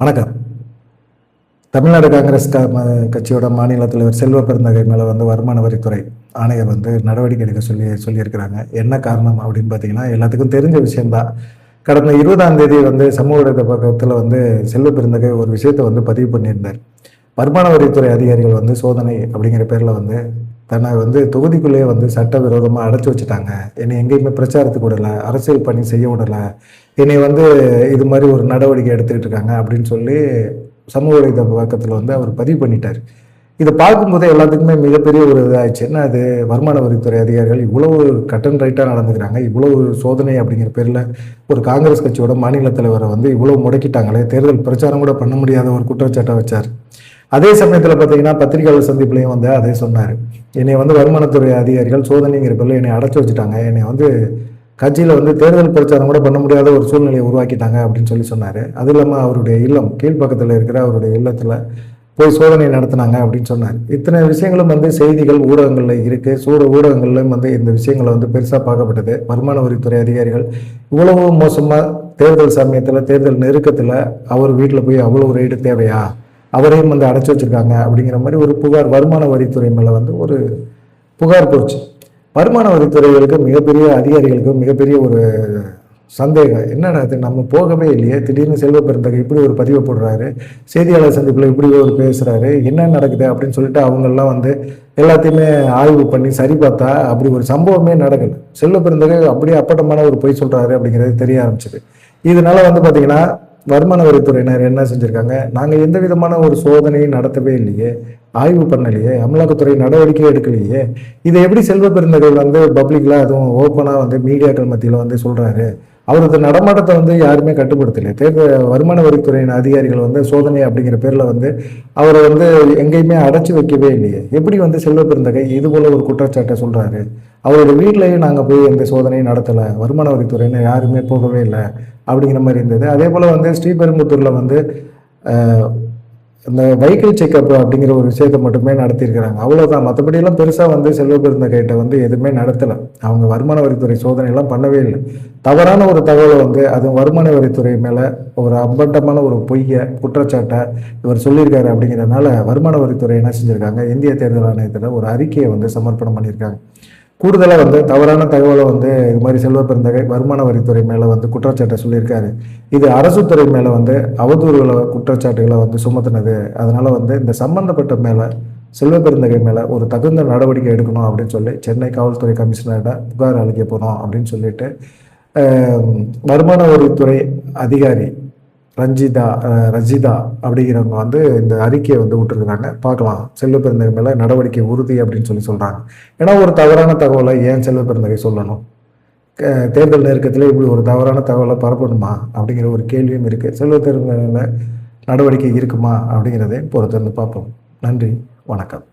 வணக்கம். தமிழ்நாடு காங்கிரஸ் கட்சியோட மாநில தலைவர் செல்வ பெருந்தகை மேலே வருமான வரித்துறை ஆணையர் நடவடிக்கை எடுக்க சொல்லியிருக்கிறாங்க. என்ன காரணம் அப்படின்னு பார்த்தீங்கன்னா, எல்லாத்துக்கும் தெரிஞ்ச விஷயம்தான். கடந்த 20ஆம் தேதி சமூக ஊடக பக்கத்தில் செல்வ பெருந்தகை ஒரு விஷயத்தை பதிவு பண்ணியிருந்தார். வருமான வரித்துறை அதிகாரிகள் சோதனை அப்படிங்கிற பேரில் தன்னை தொகுதிக்குள்ளேயே சட்டவிரோதமாக அடைச்சி வச்சுட்டாங்க. என்னை எங்கேயுமே பிரச்சாரத்துக்கு விடலை, அரசியல் பணி செய்ய விடலை, என்னை இது மாதிரி ஒரு நடவடிக்கை எடுத்துக்கிட்டு இருக்காங்க அப்படின்னு சொல்லி சமூக ஊடக பக்கத்தில் அவர் பதிவு பண்ணிட்டார். இதை பார்க்கும்போதே எல்லாத்துக்குமே மிகப்பெரிய ஒரு இதாகிடுச்சு. என்ன அது, வருமான வரித்துறை அதிகாரிகள் இவ்வளவு கட் அண்ட் ரைட்டாக நடந்துக்கிறாங்க, இவ்வளவு சோதனை அப்படிங்கிற பேரில் ஒரு காங்கிரஸ் கட்சியோட மாநில தலைவரை இவ்வளவு முடக்கிட்டாங்களே, தேர்தல் பிரச்சாரம் கூட பண்ண முடியாத ஒரு குற்றச்சாட்டை வச்சார். அதே சமயத்தில் பார்த்தீங்கன்னா பத்திரிகையாளர் சந்திப்புலையும் அதே சொன்னார். என்னை வருமானத்துறை அதிகாரிகள் சோதனைங்கிற பேரில் என்னை அடைச்சி வச்சுட்டாங்க, என்னை கட்சியில் தேர்தல் பிரச்சாரம் கூட பண்ண முடியாத ஒரு சூழ்நிலையை உருவாக்கிட்டாங்க அப்படின்னு சொல்லி சொன்னார். அது இல்லாமல் அவருடைய இல்லம் கீழ்ப்பக்கத்தில் இருக்கிற அவருடைய இல்லத்தில் போய் சோதனை நடத்தினாங்க அப்படின்னு சொன்னார். இத்தனை விஷயங்களும் செய்திகள் ஊடகங்களில் இருக்குது. ஊடகங்கள்லையும் இந்த விஷயங்களை பெருசாக பார்க்கப்பட்டது. வருமான வரித்துறை அதிகாரிகள் இவ்வளவு மோசமாக தேர்தல் சமயத்தில் தேர்தல் நெருக்கத்தில் அவர் வீட்டில் போய் அவ்வளோ ரெய்டு தேவையா, அவரையும் அடைச்சி வச்சுருக்காங்க அப்படிங்கிற மாதிரி ஒரு புகார் வருமான வரித்துறை மேலே ஒரு புகார் போச்சு. வருமான வரித்துறைகளுக்கு மிகப்பெரிய அதிகாரிகளுக்கு மிகப்பெரிய ஒரு சந்தேகம். என்னடா அது, நம்ம போகவே இல்லையே, திடீர்னு செல்வ பெருந்தகை இப்படி ஒரு பதிவை போடுறாரு, செய்தியாளர் சந்திப்பில் இப்படி ஒரு பேசுகிறாரு, என்ன நடக்குது அப்படின்னு சொல்லிட்டு அவங்கெல்லாம் எல்லாத்தையுமே ஆய்வு பண்ணி சரி பார்த்தா அப்படி ஒரு சம்பவமே நடக்கலை. செல்வ பெருந்தகை அப்படியே அப்பட்டமான ஒரு பொய் சொல்கிறாரு அப்படிங்கிறது தெரிய ஆரம்பிச்சது. இதனால பார்த்தீங்கன்னா வருமான வரித்துறையினர் என்ன செஞ்சுருக்காங்க, நாங்கள் எந்த விதமான ஒரு சோதனையும் நடத்தவே இல்லையே, ஆய்வு பண்ணலையே, அமலாக்கத்துறை நடவடிக்கை எடுக்கலையே, இதை எப்படி செல்வ பெருந்தகை பப்ளிக்லாம் அதுவும் ஓப்பனாக மீடியாக்கள் மத்தியில் சொல்கிறாரு, அவரது நடமாட்டத்தை யாருமே கட்டுப்படுத்தலையே, தேர்தல் வருமான வரித்துறையின் அதிகாரிகள் சோதனை அப்படிங்கிற பேரில் அவரை எங்கேயுமே அடைச்சி வைக்கவே இல்லையே, எப்படி செல்வ பெருந்தகை இது போல ஒரு குற்றச்சாட்டை சொல்கிறாரு, அவருடைய வீட்டிலையும் நாங்கள் போய் எந்த சோதனையும் நடத்தலை, வருமான வரித்துறையினர் யாருமே போகவே இல்லை அப்படிங்கிற மாதிரி இருந்தது. அதே போல் ஸ்ரீபெரும்புத்தூரில் இந்த வெஹிக்கிள் செக்அப் அப்படிங்கிற ஒரு விஷயத்தை மட்டுமே நடத்தியிருக்கிறாங்க, அவ்வளோதான். மற்றபடியெல்லாம் பெருசாக செல்வ பெருந்தகைட்ட எதுவுமே நடத்தலை. அவங்க வருமான வரித்துறை சோதனையெல்லாம் பண்ணவே இல்லை. தவறான ஒரு தகவலை அது வருமான வரித்துறை மேலே ஒரு அபண்டமான ஒரு பொய்யை குற்றச்சாட்டை இவர் சொல்லியிருக்காரு. அப்படிங்கிறதுனால வருமான வரித்துறை என்ன செஞ்சுருக்காங்க, இந்திய தேர்தல் ஆணையத்தில் ஒரு அறிக்கையை சமர்ப்பணம் பண்ணியிருக்காங்க. கூடுதலாக தவறான தகவலை இது மாதிரி செல்வ பெருந்தகை வருமான வரித்துறை மேலே குற்றச்சாட்டை சொல்லியிருக்காரு. இது அரசு துறை மேலே அவதூறுகளை குற்றச்சாட்டுகளை சுமத்தினது. அதனால் இந்த சம்பந்தப்பட்ட மேலே செல்வ பெருந்தகை மேலே ஒரு தகுந்த நடவடிக்கை எடுக்கணும் அப்படின்னு சொல்லி சென்னை காவல்துறை கமிஷனரிடம் புகார் அளிக்க போகிறோம் அப்படின்னு சொல்லிட்டு வருமான வரித்துறை அதிகாரி ரஜிதா அப்படிங்கிறவங்க இந்த அறிக்கையை விட்டுருக்குறாங்க. பார்க்கலாம், செல்வ பெருந்தகை மேலே நடவடிக்கை உறுதி அப்படின்னு சொல்லி சொல்கிறாங்க. ஏன்னா ஒரு தவறான தகவலை ஏன் செல்வ பெருந்தகை சொல்லணும், தேர்தல் நெருக்கத்தில் இப்படி ஒரு தவறான தகவலை பரப்பணுமா அப்படிங்கிற ஒரு கேள்வியும் இருக்குது. செல்வ பெருந்தகை மேலே நடவடிக்கை இருக்குமா அப்படிங்கிறதை பொறுத்திருந்து பார்ப்போம். நன்றி, வணக்கம்.